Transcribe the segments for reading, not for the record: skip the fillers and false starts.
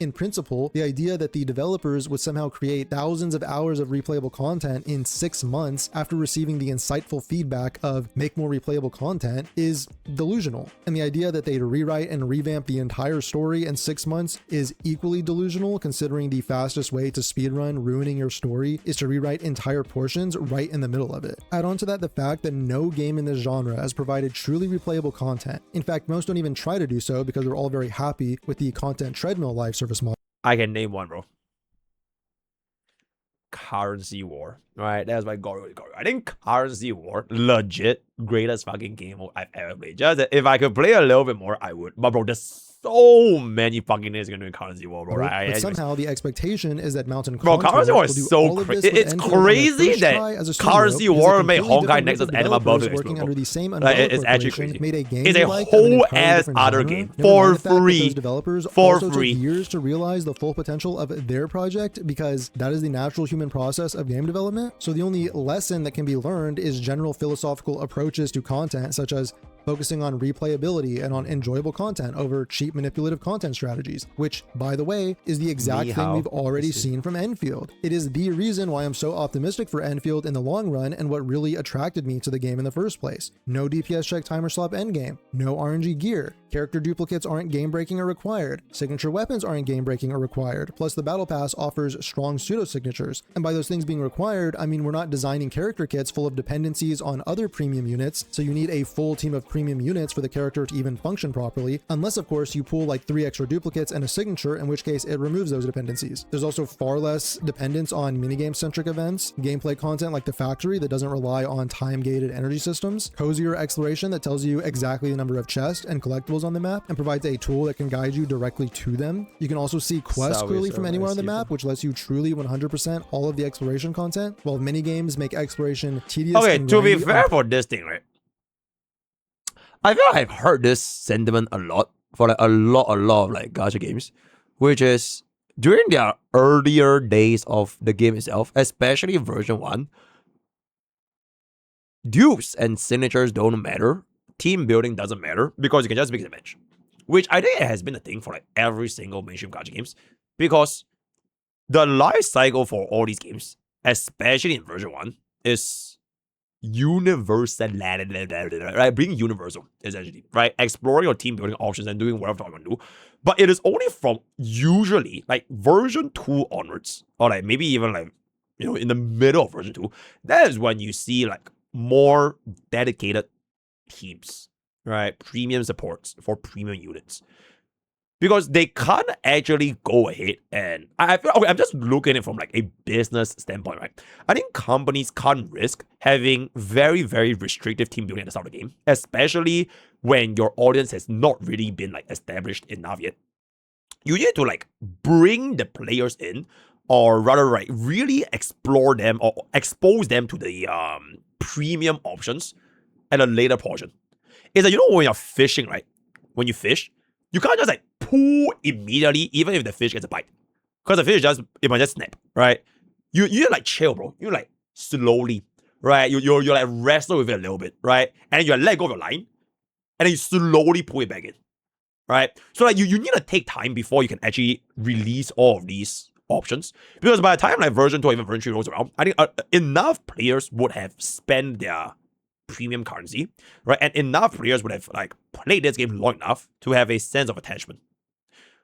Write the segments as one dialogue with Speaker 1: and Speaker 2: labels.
Speaker 1: In principle, the idea that the developers would somehow create thousands of hours of replayable content in 6 months after receiving the insightful feedback of make more replayable content is delusional. And the idea that they'd rewrite and revamp the entire story in 6 months is equally delusional, considering the fastest way to speedrun ruining your story is to rewrite entire portions right in the middle of it. Add on to that the fact that no game in this genre has provided truly replayable content. In fact, most don't even try to do so because they're all very happy with the content treadmill live service model.
Speaker 2: I can name one, bro. Currency War, right? That's my go. I think Currency War, legit greatest fucking game I've ever played. Just that if I could play a little bit more, I would. But bro, there's so many fucking things gonna do in Currency War, bro. Right?
Speaker 1: But somehow the expectation is that Mountain
Speaker 2: Bro, Currency War is so crazy. It's crazy that Currency War made Honkai Nexus Anima Buffalo
Speaker 1: working under the same
Speaker 2: it's actually crazy.
Speaker 1: Made a game
Speaker 2: it's a whole ass other game for free.
Speaker 1: Developers
Speaker 2: for
Speaker 1: also
Speaker 2: free.
Speaker 1: Took years to realize the full potential of their project because that is the natural human process of game development. So the only lesson that can be learned is general philosophical approaches to content, such as focusing on replayability and on enjoyable content over cheap manipulative content strategies, which, by the way, is the exact thing we've already seen from Enfield. It is the reason why I'm so optimistic for Enfield in the long run and what really attracted me to the game in the first place. No DPS check timer slop endgame, no RNG gear, character duplicates aren't game breaking or required, signature weapons aren't game breaking or required, plus the battle pass offers strong pseudo signatures. And by those things being required, I mean we're not designing character kits full of dependencies on other premium units, so you need a full team of premium units for the character to even function properly, unless of course you pull like 3 extra duplicates and a signature, in which case it removes those dependencies. There's also far less dependence on minigame centric events, gameplay content like the factory that doesn't rely on time gated energy systems, cozier exploration that tells you exactly the number of chests and collectibles on the map and provides a tool that can guide you directly to them. You can also see quests clearly from anywhere on the map, which lets you truly 100% all of the exploration content, while minigames make exploration tedious.
Speaker 2: Okay, to be fair for this thing, right? I feel like I've heard this sentiment a lot for like a lot of like gacha games, which is during their earlier days of the game itself, especially version 1, dupes and signatures don't matter. Team building doesn't matter because you can just mix and match, which I think has been a thing for like every single mainstream gacha games, because the life cycle for all these games, especially in version 1, is universal, right? Being universal, essentially, right? Exploring your team building options and doing whatever you want to do. But it is only from usually like version 2 onwards, or like maybe even like, you know, in the middle of version 2, that is when you see like more dedicated teams, right? Premium supports for premium units. Because they can't actually go ahead and I feel okay, I'm just looking at it from like a business standpoint, right? I think companies can't risk having very, very restrictive team building at the start of the game, especially when your audience has not really been like established enough yet. You need to like bring the players in, or rather like really explore them or expose them to the premium options at a later portion. It's like, you know, when you're fishing, right? When you fish, you can't just like pull immediately, even if the fish gets a bite, because the fish it might just snap, right? You like chill, bro. You like slowly, right? You like wrestle with it a little bit, right? And then you let go of your line, and then you slowly pull it back in, right? So like you need to take time before you can actually release all of these options, because by the time like version 2 or even version 3 rolls around, I think enough players would have spent their premium currency, right? And enough players would have like played this game long enough to have a sense of attachment.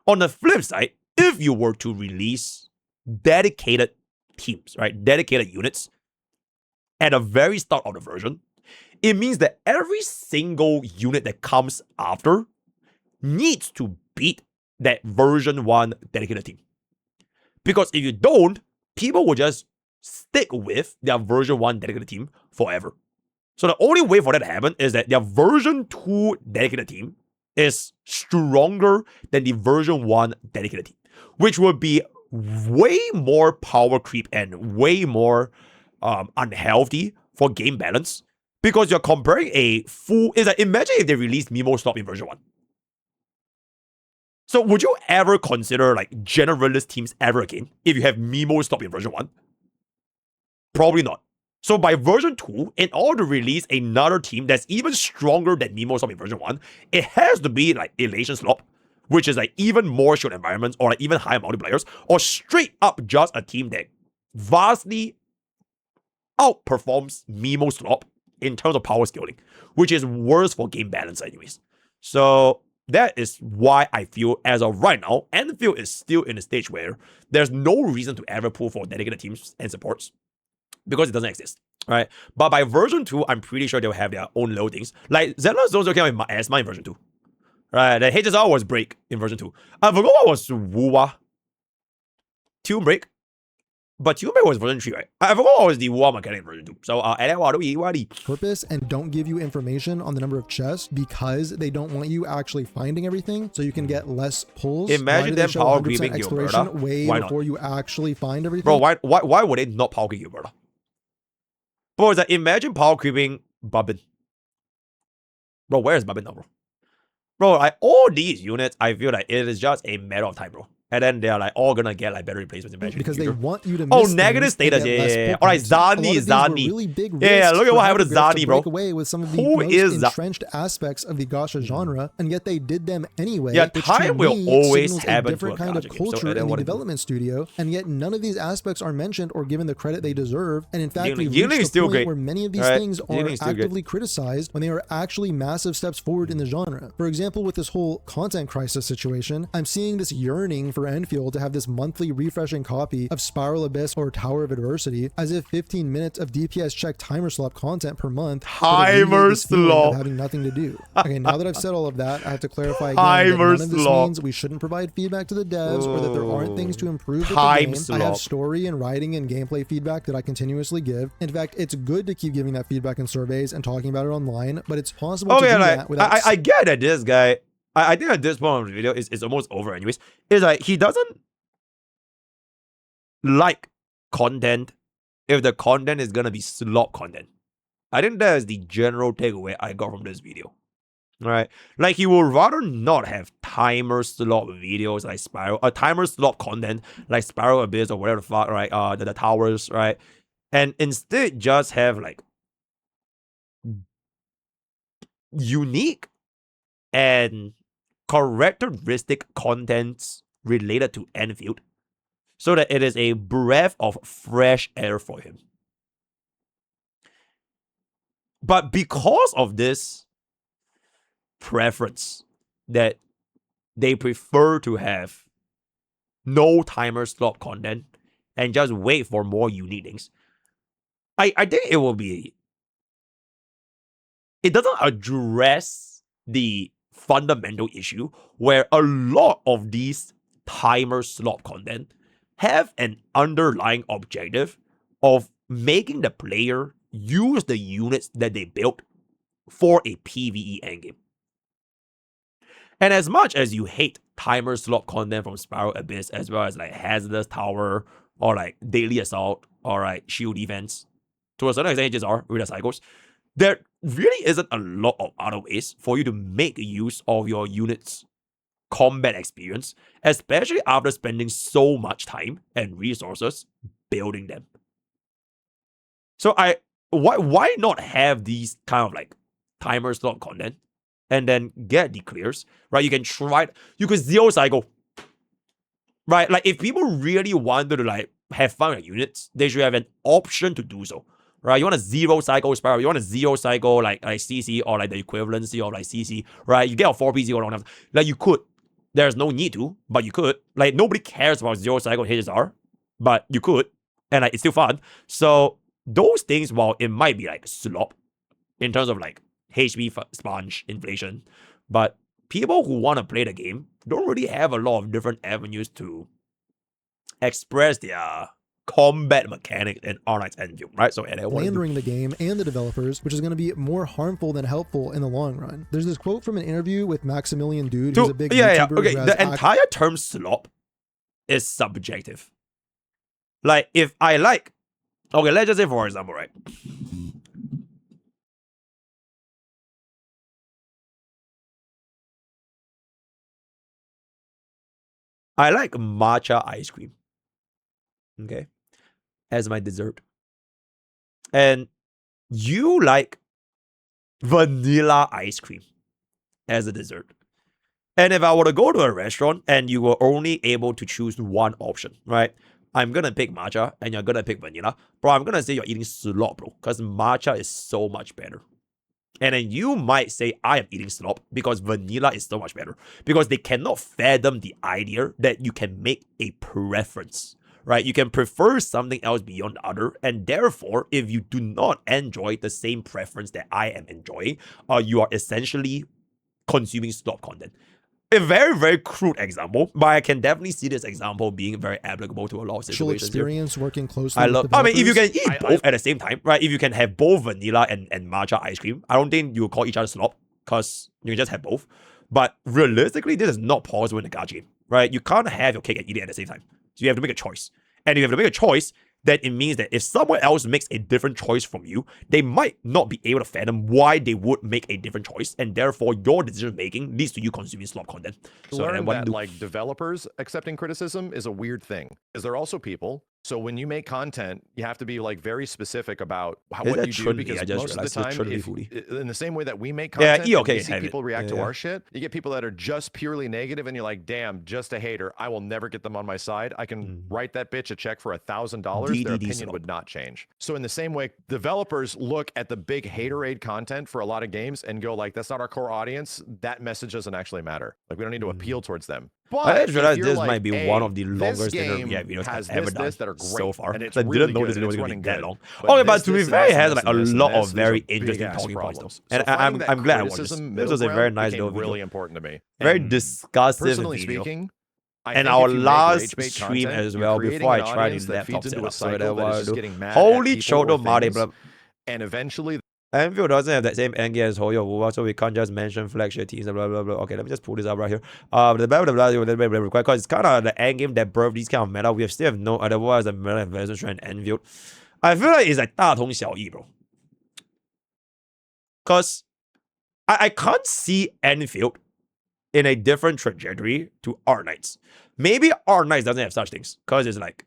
Speaker 2: On the flip side, if you were to release dedicated teams, right? Dedicated units at the very start of the version, it means that every single unit that comes after needs to beat that version 1 dedicated team. Because if you don't, people will just stick with their version 1 dedicated team forever. So the only way for that to happen is that their version 2 dedicated team is stronger than the version 1 dedicated team, which would be way more power creep and way more unhealthy for game balance, because you're comparing a full... It's like, imagine if they released Mimo Stop in version 1. So would you ever consider like generalist teams ever again if you have Mimo Stop in version 1? Probably not. So by version 2, in order to release another team that's even stronger than Mimo Stop in version 1, it has to be like Elation Slop which is like even more short environments or like even higher multiplayers, or straight up just a team that vastly outperforms Mimo Slop in terms of power scaling, which is worse for game balance anyways. So that is why I feel as of right now, Enfield is still in a stage where there's no reason to ever pull for dedicated teams and supports because it doesn't exist, right? But by version 2, I'm pretty sure they'll have their own little things. Like Zenless don't came with Asma in version 2, right? The HSR was Break in version 2. I forgot what was Wuwa. Tune Break. But Tune Break was version 3, right? I forgot what was the Wuwa mechanic in version 2. So,
Speaker 1: purpose and don't give you information on the number of chests because they don't want you actually finding everything so you can get less pulls.
Speaker 2: Imagine them power creeping
Speaker 1: exploration way
Speaker 2: why
Speaker 1: before you actually find everything.
Speaker 2: Bro, why would they not power creep Gilberta? Bro, it's like, imagine power creeping Bubbin. Bro, where is Bubbin now, bro? Bro, like all these units, I feel like it is just a matter of time, bro. And then they're like all gonna get like better replacements in
Speaker 1: because they want you to
Speaker 2: miss negative status, yeah. Alright, Zani.
Speaker 1: Really big
Speaker 2: yeah, look at what happened to Zani, bro.
Speaker 1: Away with some of the most entrenched aspects of the gacha genre, and yet they did them anyway.
Speaker 2: Yeah, time will always happen
Speaker 1: a different kind of culture in the development studio, and yet none of these aspects are mentioned or given the credit they deserve. And in fact, we've reached the point where many of these things are actively criticized when they are actually massive steps forward in the genre. For example, with this whole content crisis situation, I'm seeing this yearning for Enfield to have this monthly refreshing copy of Spiral Abyss or Tower of Adversity, as if 15 minutes of DPS check timer slot content per month
Speaker 2: timer slot
Speaker 1: having nothing to do. Okay, now that I've said all of that, I have to clarify again that none of this means we shouldn't provide feedback to the devs or that there aren't things to improve with the game. I have story and writing and gameplay feedback that I continuously give. In fact, it's good to keep giving that feedback in surveys and talking about it online, but it's possible to do that without...
Speaker 2: I get that this guy, I think at this point of the video is almost over anyways. It's like he doesn't like content if the content is gonna be slop content. I think that is the general takeaway I got from this video. Right? Like he would rather not have timer slop videos like Spiral, timer slop content like Spiral Abyss or whatever the fuck, right? The towers, right? And instead just have like unique and characteristic contents related to Enfield so that it is a breath of fresh air for him. But because of this preference that they prefer to have no timer slot content and just wait for more unique things, I think it will be... It doesn't address the fundamental issue where a lot of these timer slot content have an underlying objective of making the player use the units that they built for a PvE endgame. And as much as you hate timer slot content from Spiral Abyss, as well as like Hazardous Tower or like Daily Assault or like Shield Defense, to a certain extent HSR with the cycles, there really isn't a lot of other ways for you to make use of your unit's combat experience, especially after spending so much time and resources building them. So why not have these kind of like timer slot content and then get the clears, right? You can try, you could zero cycle, right? Like if people really wanted to like have fun with units, they should have an option to do so. Right, you want a zero cycle Spiral, you want a zero cycle like CC or like the equivalency of like CC, right? You get a 4P zero long. Like you could. There's no need to, but you could. Like nobody cares about zero cycle HSR, but you could. And like it's still fun. So those things, while it might be like slop in terms of like HP sponge inflation, but people who want to play the game don't really have a lot of different avenues to express their combat mechanics and Arnite's Enfield, right? So
Speaker 1: slandering the game and the developers, which is going to be more harmful than helpful in the long run. There's this quote from an interview with Maximilian Dude, who's a big YouTuber.
Speaker 2: Okay, the entire term slop is subjective. Like if I like, okay, let's just say for example, right? I like matcha ice cream. Okay, as my dessert. And you like vanilla ice cream as a dessert. And if I were to go to a restaurant and you were only able to choose one option, right? I'm gonna pick matcha and you're gonna pick vanilla. Bro, I'm gonna say you're eating slop, bro, because matcha is so much better. And then you might say, I am eating slop because vanilla is so much better. Because they cannot fathom the idea that you can make a preference, right? You can prefer something else beyond the other. And therefore, if you do not enjoy the same preference that I am enjoying, you are essentially consuming slop content. A very, very crude example, but I can definitely see this example being very applicable to a lot of situations.
Speaker 1: Experience
Speaker 2: here.
Speaker 1: Working closely with
Speaker 2: I mean, if you can eat both at the same time, right? If you can have both vanilla and matcha ice cream, I don't think you will call each other slop because you can just have both. But realistically, this is not possible in the gacha game, right? You can't have your cake and eat it at the same time. So you have to make a choice. And if you have to make a choice, then it means that if someone else makes a different choice from you, they might not be able to fathom why they would make a different choice, and therefore your decision making leads to you consuming slop content.
Speaker 3: So learn that like developers accepting criticism is a weird thing, because they're also people. So when you make content, you have to be like very specific about what you do, because most of the time, in the same way that we make content, we see people react to our shit. You get people that are just purely negative, and you're like, damn, just a hater. I will never get them on my side. I can write that bitch a check for $1,000. Their opinion would not change. So in the same way, developers look at the big haterade content for a lot of games and go like, that's not our core audience. That message doesn't actually matter. Like, we don't need to appeal towards them. But
Speaker 2: I just realized this
Speaker 3: like,
Speaker 2: might be one of the longest videos I've ever done so far. And I didn't know this video was going to be that long. Okay, but to be fair, it has like a lot of very interesting talking points though. And I'm glad I watched this. This was a very nice video.
Speaker 3: Really important to me.
Speaker 2: Very discussive video. And our last stream as well, before I tried the laptop setup. So that was holy Shoutout Mari.
Speaker 3: And eventually
Speaker 2: Anvil doesn't have that same endgame as Hoyo Wuwa, so we can't just mention flagship teams, blah, blah, blah. Okay, let me just pull this up right here. Because it's kind of the endgame that birthed these kind of meta. We still have no otherwise the meta investment trend Anvil. I feel like it's like 大同小异, bro. Because I can't see Anfield in a different trajectory to Art Knights. Maybe Art Knights doesn't have such things, because it's like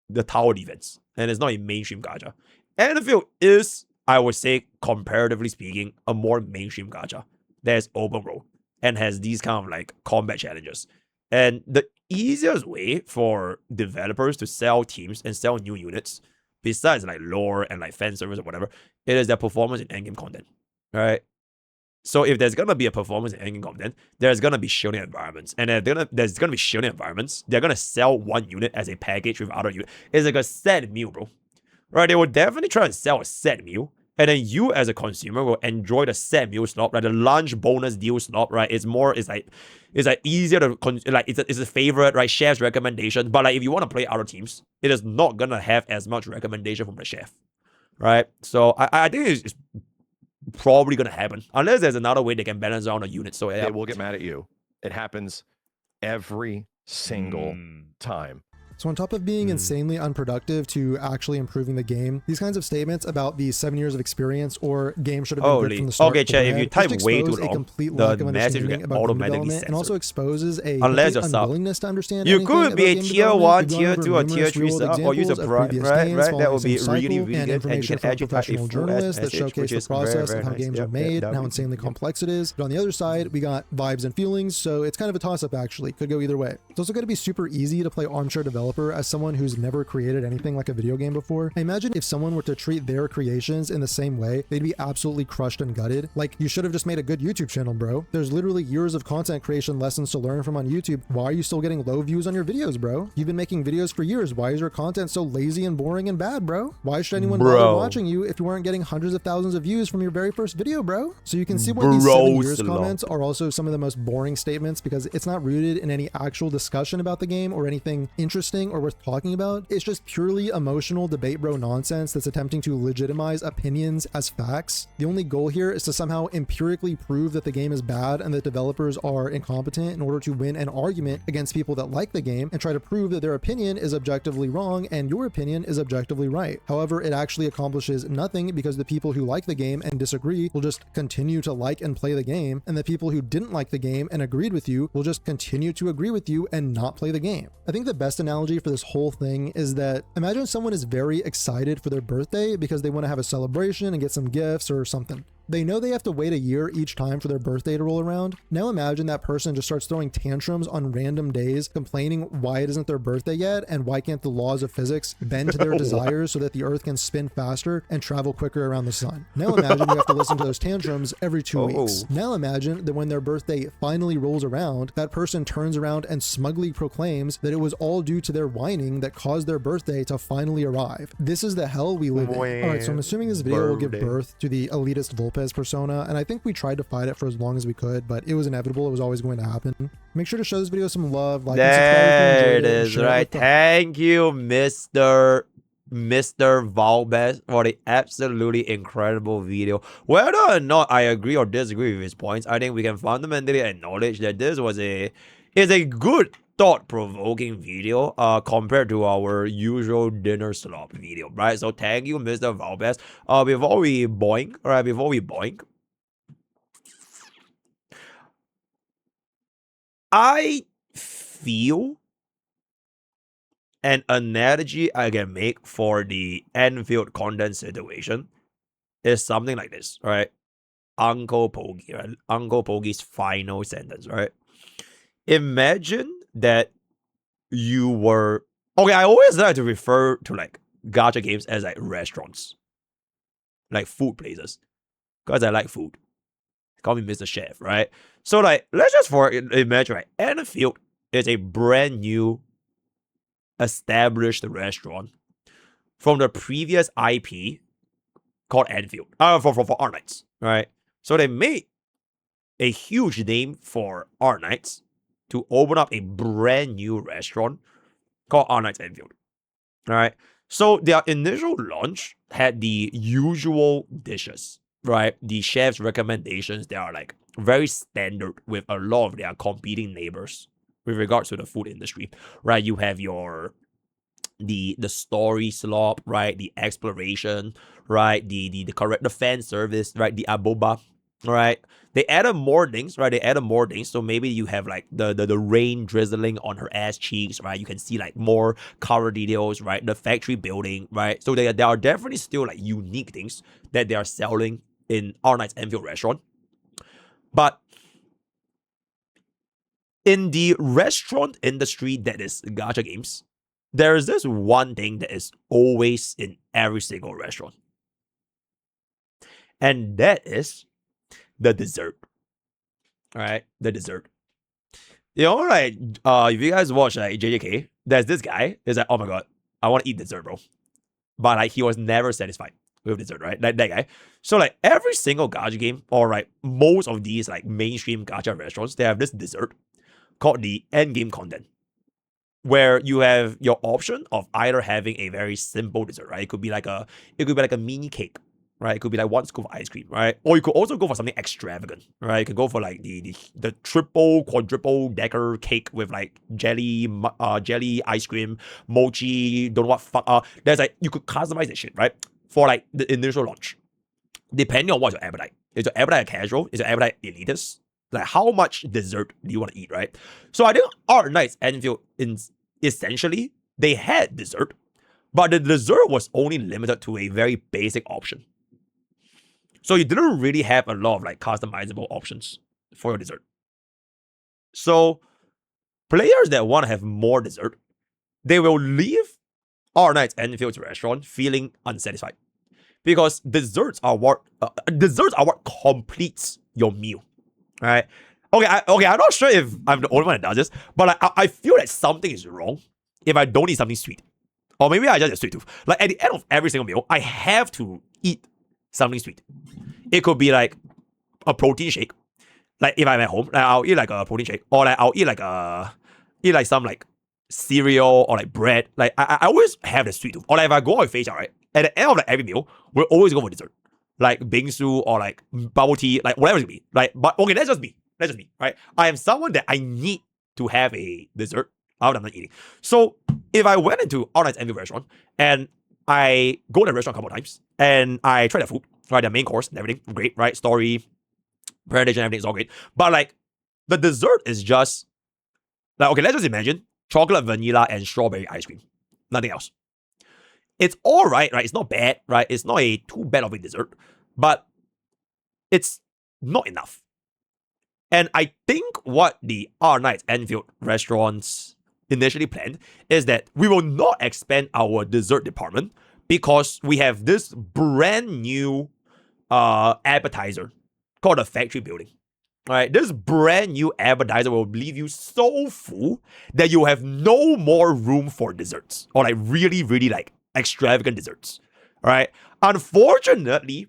Speaker 2: the tower defense, and it's not a mainstream gacha. Anfield is, I would say, comparatively speaking, a more mainstream gacha that's open world and has these kind of like combat challenges. And the easiest way for developers to sell teams and sell new units, besides like lore and like fan service or whatever, it is their performance in endgame content, right? So if there's gonna be a performance in endgame content, there's gonna be shielding environments, and there's gonna be shielding environments. They're gonna sell one unit as a package with other unit. It's like a set meal, bro. Right? They will definitely try and sell a set meal. And then you as a consumer will enjoy the set meal slot, right? The lunch bonus deal slot, right? It's like easier to it's a favorite, right? Chef's recommendation. But like if you want to play other teams, it is not gonna have as much recommendation from the chef, right? So I think it's probably gonna happen unless there's another way they can balance out a unit. So yeah,
Speaker 3: they will get mad at you. It happens every single time.
Speaker 1: So on top of being insanely unproductive to actually improving the game, these kinds of statements about the 7 years of experience or game should have been good from the start.
Speaker 2: Okay, chat, if you type way too long,
Speaker 1: the message will get automatically censored. And also exposes a unwillingness to understand
Speaker 2: you could be a tier 1, tier 2, or tier 3 sub, or use a right? That would be really, really good. And you can actually type a
Speaker 1: journalists that showcase the process of how games are made and how insanely complex it is. But on the other side, we got vibes and feelings, so it's kind of a toss-up actually. Could go either way. It's also going to be super easy to play armchair developer as someone who's never created anything like a video game before. I imagine if someone were to treat their creations in the same way, they'd be absolutely crushed and gutted. Like, you should have just made a good YouTube channel, bro. There's literally years of content creation lessons to learn from on YouTube. Why are you still getting low views on your videos, bro? You've been making videos for years. Why is your content so lazy and boring and bad, bro? Why should anyone bother watching you if you weren't getting hundreds of thousands of views from your very first video, bro? So you can see why these 7 years comments are also some of the most boring statements, because it's not rooted in any actual discussion about the game or anything interesting or worth talking about. It's just purely emotional debate bro nonsense that's attempting to legitimize opinions as facts. The only goal here is to somehow empirically prove that the game is bad and that developers are incompetent in order to win an argument against people that like the game and try to prove that their opinion is objectively wrong and your opinion is objectively right. However, it actually accomplishes nothing, because the people who like the game and disagree will just continue to like and play the game, and the people who didn't like the game and agreed with you will just continue to agree with you and not play the game. I think the best analogy for this whole thing is that imagine someone is very excited for their birthday because they want to have a celebration and get some gifts or something. They know they have to wait a year each time for their birthday to roll around. Now imagine that person just starts throwing tantrums on random days, complaining why it isn't their birthday yet and why can't the laws of physics bend to their desires so that the earth can spin faster and travel quicker around the sun. Now imagine you have to listen to those tantrums every 2 weeks. Now imagine that when their birthday finally rolls around, that person turns around and smugly proclaims that it was all due to their whining that caused their birthday to finally arrive. This is the hell we live in. Alright, so I'm assuming this video will give birth to the elitist Vulpes persona, and I think we tried to fight it for as long as we could, but it was inevitable. It was always going to happen. Make sure to show this video some love, like and subscribe if you enjoyed it. There it is, right?
Speaker 2: Thank you, Mr. Vulpes, for the absolutely incredible video. Whether or not I agree or disagree with his points, I think we can fundamentally acknowledge that this was a good thought-provoking video compared to our usual dinner slop video, right? So thank you, Mr. Vulpes. Before we boink, I feel an analogy I can make for the Enfield content situation is something like this, right? Uncle Pokke, right? Uncle Pokke's final sentence, right? Imagine that you were... Okay, I always like to refer to like gacha games as like restaurants. Like food places. Because I like food. Call me Mr. Chef, right? So like, let's just imagine, right? Enfield is a brand new established restaurant from the previous IP called Enfield. For Art Knights, right? So they made a huge name for Art Knights to open up a brand new restaurant called Art Knights Enfield. Alright. So their initial launch had the usual dishes, right? The chef's recommendations, they are like very standard with a lot of their competing neighbors with regards to the food industry, right? You have your the story slop, right? The exploration, right? The fan service, right? The aboba, right? They added more things, right? So maybe you have like the rain drizzling on her ass cheeks, right? You can see like more color details, right? The factory building, right? So there are definitely still like unique things that they are selling in Art Knights Enfield restaurant. But in the restaurant industry that is gacha games, there is this one thing that is always in every single restaurant. And that is the dessert. Alright, the dessert. You know, like, if you guys watch like JJK, there's this guy, is like, oh my god, I want to eat dessert, bro. But like, he was never satisfied with dessert, right? Like that guy. So like, every single gacha game, or like, most of these like mainstream gacha restaurants, they have this dessert called the endgame content, where you have your option of either having a very simple dessert, right? It could be like a mini cake, right? It could be like one scoop of ice cream, right? Or you could also go for something extravagant, right? You could go for like the triple, quadruple decker cake with like jelly ice cream, mochi, don't know what fuck. There's like, you could customize that shit, right? For like the initial launch, depending on what's your appetite. Is your appetite casual? Is your appetite elitist? Like, how much dessert do you want to eat, right? So I think Art Knights Enfield, essentially, they had dessert, but the dessert was only limited to a very basic option. So you didn't really have a lot of like customizable options for your dessert. So players that want to have more dessert, they will leave Art Knights Enfield's restaurant feeling unsatisfied, because desserts are what completes your meal. Right? Okay, I'm not sure if I'm the only one that does this, but like, I feel that something is wrong if I don't eat something sweet. Or maybe I just have a sweet tooth. Like, at the end of every single meal, I have to eat something sweet. It could be like a protein shake. Like, if I'm at home, like, I'll eat like a protein shake. Or like, I'll eat like some like cereal or like bread. Like, I always have the sweet tooth. Or like, if I go out with Faisal, right? At the end of like every meal, we'll always go for dessert. Like bingsu or like bubble tea, like whatever it could be. Like, but okay, that's just me, right? I am someone that I need to have a dessert out I'm not eating. So if I went into Art Knights Enfield restaurant and I go to the restaurant a couple of times and I try the food, right? The main course and everything, great, right? Story, presentation, everything is all great. But like, the dessert is just like, okay, let's just imagine chocolate, vanilla, and strawberry ice cream. Nothing else. It's all right? It's not bad, right? It's not a too bad of a dessert. But it's not enough. And I think what the R9 Enfield restaurants initially planned is that we will not expand our dessert department because we have this brand new appetizer called the factory building. All right, this brand new appetizer will leave you so full that you have no more room for desserts or like really, really like extravagant desserts. All right. Unfortunately,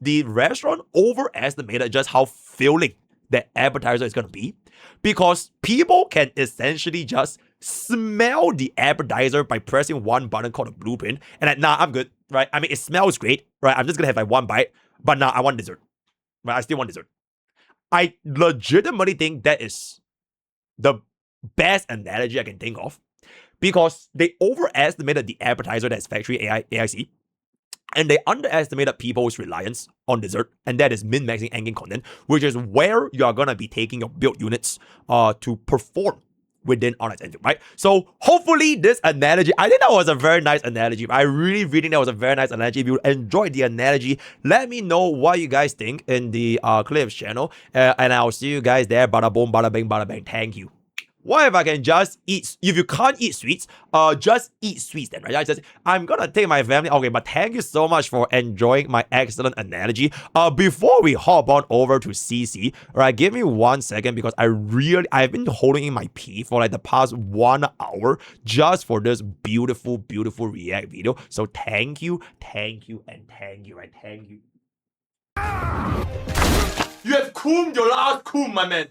Speaker 2: the restaurant overestimated just how filling that appetizer is going to be because people can essentially just smell the appetizer by pressing one button called a blueprint and like, nah, I'm good, right? I mean, it smells great, right? I'm just going to have like one bite, but nah, I want dessert, right? I still want dessert. I legitimately think that is the best analogy I can think of because they overestimated the appetizer that's factory AIC and they underestimated people's reliance on dessert, and that is min-maxing endgame content, which is where you are going to be taking your build units to perform within R9 Enfield, right? So hopefully this analogy, I think that was a very nice analogy. I really think that was a very nice analogy. If you enjoyed the analogy, let me know what you guys think in the Clips channel, and I'll see you guys there. Bada boom, bada bing, bada bang. Thank you. What if I can just eat? If you can't eat sweets, just eat sweets then, right? I'm gonna take my family. Okay, but thank you so much for enjoying my excellent analogy. Before we hop on over to CC, right? Give me 1 second because I've been holding in my pee for like the past 1 hour just for this beautiful, beautiful react video. So thank you, and thank you, right? Thank you. You have cooled your last cool, my man.